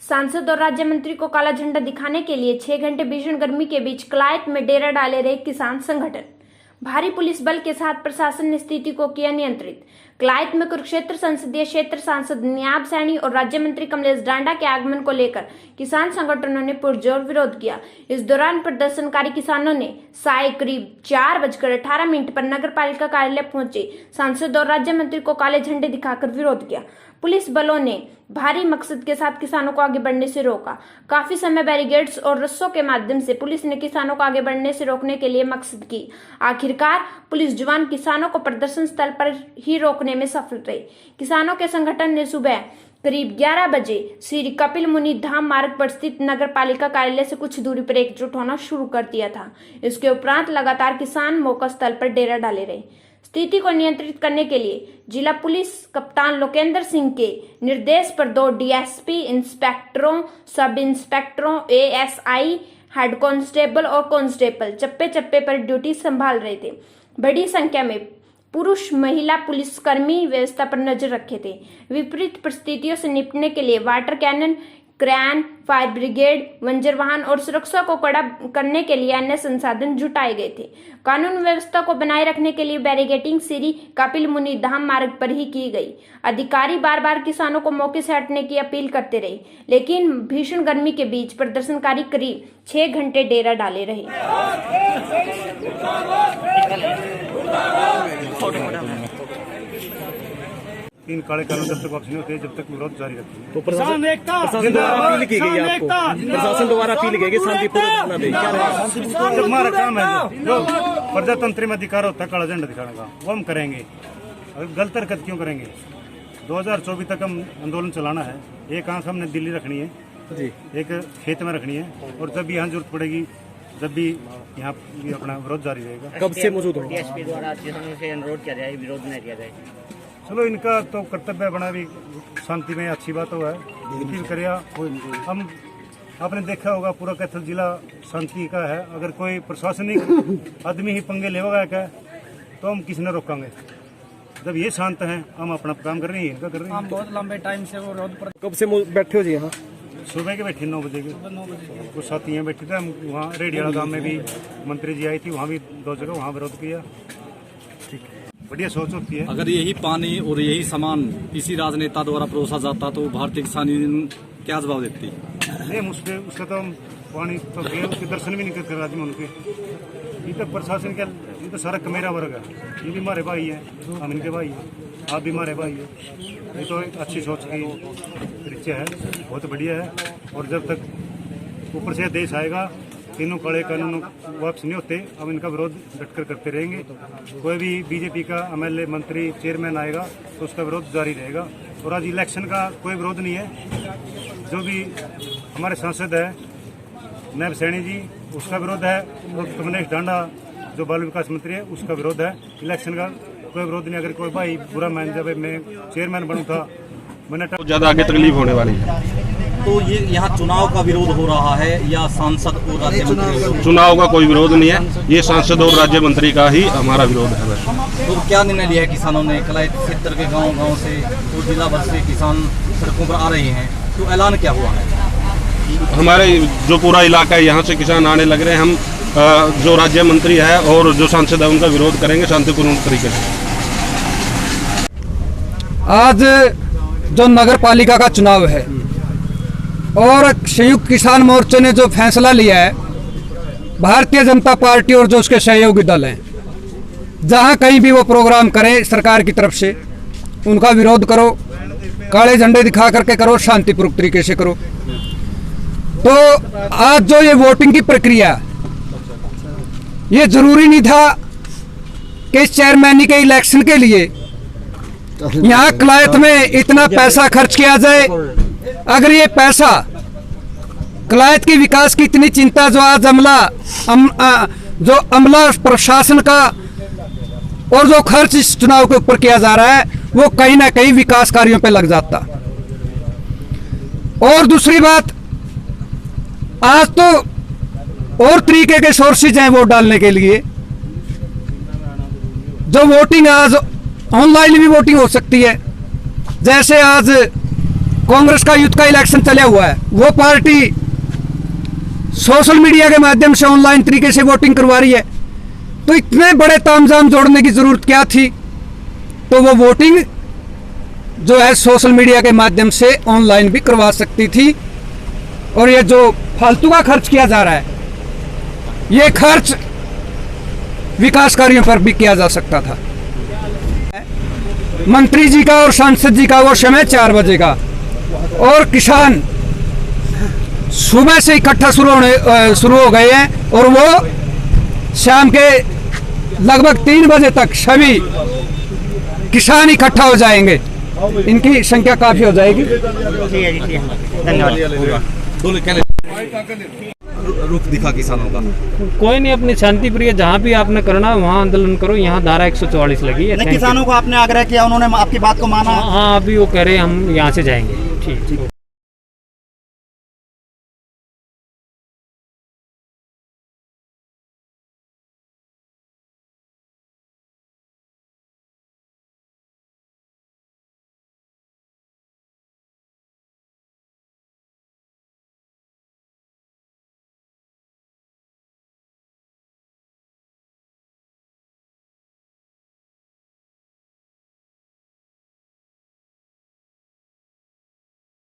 सांसद और राज्य मंत्री को काला झंडा दिखाने के लिए 6 घंटे भीषण गर्मी के बीच कलायत में डेरा डाले रहे किसान संगठन। भारी पुलिस बल के साथ प्रशासन ने स्थिति को किया नियंत्रित। कलायत में कुरुक्षेत्र संसदीय क्षेत्र सांसद नियाब सैनी और राज्य मंत्री कमलेश डांडा के आगमन को लेकर किसान संगठनों ने पुरजोर विरोध किया। इस दौरान प्रदर्शनकारी किसानों ने साय करीब 4:18 पर नगर पालिका कार्यालय पहुंचे सांसद और राज्य मंत्री को काले झंडे दिखाकर विरोध किया। पुलिस बलों ने भारी मकसद के साथ किसानों को आगे बढ़ने से रोका। काफी समय बैरिकेड्स और रस्सों के माध्यम से पुलिस ने किसानों को आगे बढ़ने से रोकने के लिए मकसद की। आखिरकार पुलिस जवान किसानों को प्रदर्शन स्थल पर ही रोकने में सफल रहे। किसानों के संगठन ने सुबह करीब 11 बजे श्री कपिल मुनि धाम मार्ग पर स्थित नगर पालिका कार्यालय से कुछ दूरी पर एकजुट होना शुरू कर दिया था। इसके उपरांत लगातार किसान मौका स्थल पर डेरा डाले रहे। स्थिति को नियंत्रित करने के लिए जिला पुलिस कप्तान लोकेंद्र सिंह के निर्देश पर 2 डीएसपी इंस्पेक्टरों, सब इंस्पेक्टरों, एएसआई, हेड कांस्टेबल और कांस्टेबल चप्पे चप्पे पर ड्यूटी संभाल रहे थे। बड़ी संख्या में पुरुष महिला पुलिसकर्मी व्यवस्था पर नजर रखे थे। विपरीत परिस्थितियों से निपटने के लिए water cannon, crane, fire brigade, वंजर वाहन और सुरक्षा को कड़ा करने के लिए अन्य संसाधन जुटाए गए थे। कानून व्यवस्था को बनाए रखने के लिए बैरिकेडिंग श्री कपिल मुनि धाम मार्ग पर ही की गई। अधिकारी बार बार किसानों को मौके से हटने की अपील करते रहे, लेकिन भीषण गर्मी के बीच प्रदर्शनकारी करीब 6 घंटे डेरा डाले रहे। तीन काले कानून जब तक वापस नहीं होते, जब तक विरोध जारी रखेंगे। तो प्रशासन द्वारा अपील की गई आपको, प्रशासन द्वारा अपील की गई शांतिपूर्वक क्या रहेगा? जब हमारा काम है जो प्रजातंत्र में अधिकार होता है काला झंडा दिखाने का, वो हम करेंगे। गलत हरकत क्यों करेंगे? 2024 तक हम आंदोलन चलाना है। एक आंख हमने दिल्ली रखनी है जी, एक खेत में रखनी है, और जब भी यहाँ जरूरत पड़ेगी, जब भी यहाँ अपना विरोध जारी रहेगा। कब से मौजूद हो? डीएसपी द्वारा किसानों से अनुरोध किया जाए, विरोध न किया जाए। चलो, इनका तो कर्तव्य बना भी शांति में अच्छी बात हुआ है, अपील करिया। हम आपने देखा होगा पूरा कैथल जिला शांति का है। अगर कोई प्रशासनिक आदमी ही पंगे लेगा क्या, तो हम किसी ने रोकांगे। जब ये शांत हैं, हम अपना काम कर रहे हैं, इनका कर रहे हैं। हम बहुत लंबे टाइम से वो रोड पर। कब से बैठे हो जी यहाँ? सुबह के बैठे 9 बजे के, कुछ साथी यहाँ बैठे थे। हम वहाँ रेडियाला गाँव में भी मंत्री जी आई थी, वहाँ भी 2 जगह वहाँ विरोध किया। बढ़िया सोच होती है। अगर यही पानी और यही सामान इसी राजनेता द्वारा परोसा जाता तो भारतीय किसान यूनियन क्या जवाब देती? नहीं, उसका तो हम पानी तो के दर्शन भी नहीं कर आदमी उनके। ये तो प्रशासन का, ये तो सारा कमेरा वर्ग है। ये भी हमारे भाई है, हम इनके भाई हैं, आप भी हमारे भाई है। ये तो एक अच्छी सोच की परिचय है, बहुत बढ़िया है। और जब तक ऊपर से देश आएगा, तीनों काले कानून वापस नहीं होते, हम इनका विरोध डटकर करते रहेंगे। कोई भी बीजेपी का एमएलए, मंत्री, चेयरमैन आएगा तो उसका विरोध जारी रहेगा। और आज इलेक्शन का कोई विरोध नहीं है। जो भी हमारे सांसद है नियाब सैनी जी, उसका विरोध है, और कमलेश डांडा जो बाल विकास मंत्री है, उसका विरोध है। इलेक्शन का कोई विरोध नहीं। अगर कोई भाई बुरा मान जाए, मैं चेयरमैन बनूँ था, मैंने ज्यादा आगे तकलीफ होने वाली है। तो ये यहाँ चुनाव का विरोध हो रहा है या सांसद और राज्य मंत्री? चुनाव का कोई विरोध नहीं है, ये सांसद और राज्य मंत्री का ही हमारा विरोध है बस। तो क्या निर्णय लिया है किसानों ने? कलायत क्षेत्र के गांव से और जिला भर से किसान सड़कों पर आ रहे हैं, तो ऐलान क्या हुआ है? हमारे जो पूरा इलाका है, यहाँ से किसान आने लग रहे हैं। हम जो राज्य मंत्री है और जो सांसद है उनका विरोध करेंगे शांतिपूर्ण तरीके से। आज जो नगर पालिका का चुनाव है और संयुक्त किसान मोर्चे ने जो फैसला लिया है, भारतीय जनता पार्टी और जो उसके सहयोगी दल हैं, जहां कहीं भी वो प्रोग्राम करें सरकार की तरफ से, उनका विरोध करो, काले झंडे दिखा करके करो, शांतिपूर्वक तरीके से करो। तो आज जो ये वोटिंग की प्रक्रिया, ये जरूरी नहीं था कि चेयरमैन के इलेक्शन के लिए यहाँ कलायत में इतना पैसा खर्च किया जाए। अगर ये पैसा कलायत के विकास की इतनी चिंता जो आज जो अमला प्रशासन का और जो खर्च इस चुनाव के ऊपर किया जा रहा है, वो कहीं ना कहीं विकास कार्यों पे लग जाता। और दूसरी बात, आज तो और तरीके के सोर्सेज हैं वोट डालने के लिए। जो वोटिंग आज ऑनलाइन भी वोटिंग हो सकती है, जैसे आज कांग्रेस का युद्ध का इलेक्शन चला हुआ है, वो पार्टी सोशल मीडिया के माध्यम से ऑनलाइन तरीके से वोटिंग करवा रही है, तो इतने बड़े तामझाम जोड़ने की जरूरत क्या थी? तो वो वोटिंग जो है सोशल मीडिया के माध्यम से ऑनलाइन भी करवा सकती थी। और ये जो फालतू का खर्च किया जा रहा है, ये खर्च विकास कार्यों पर भी किया जा सकता था। मंत्री जी का और सांसद जी का वो समय 4 बजे का, और किसान सुबह से इकट्ठा शुरू हो गए हैं और वो शाम के लगभग 3 बजे तक सभी किसान इकट्ठा हो जाएंगे। इनकी संख्या काफी हो जाएगी। धन्यवाद। रुख दिखा किसानों का। कोई नहीं, अपनी शांति प्रिय जहाँ भी आपने करना वहाँ आंदोलन करो। यहाँ धारा 144 लगी है। किसानों को आपने आग्रह किया, उन्होंने आपकी बात को माना? हाँ, अभी वो कह रहे हैं हम यहाँ से जाएंगे। ठीक।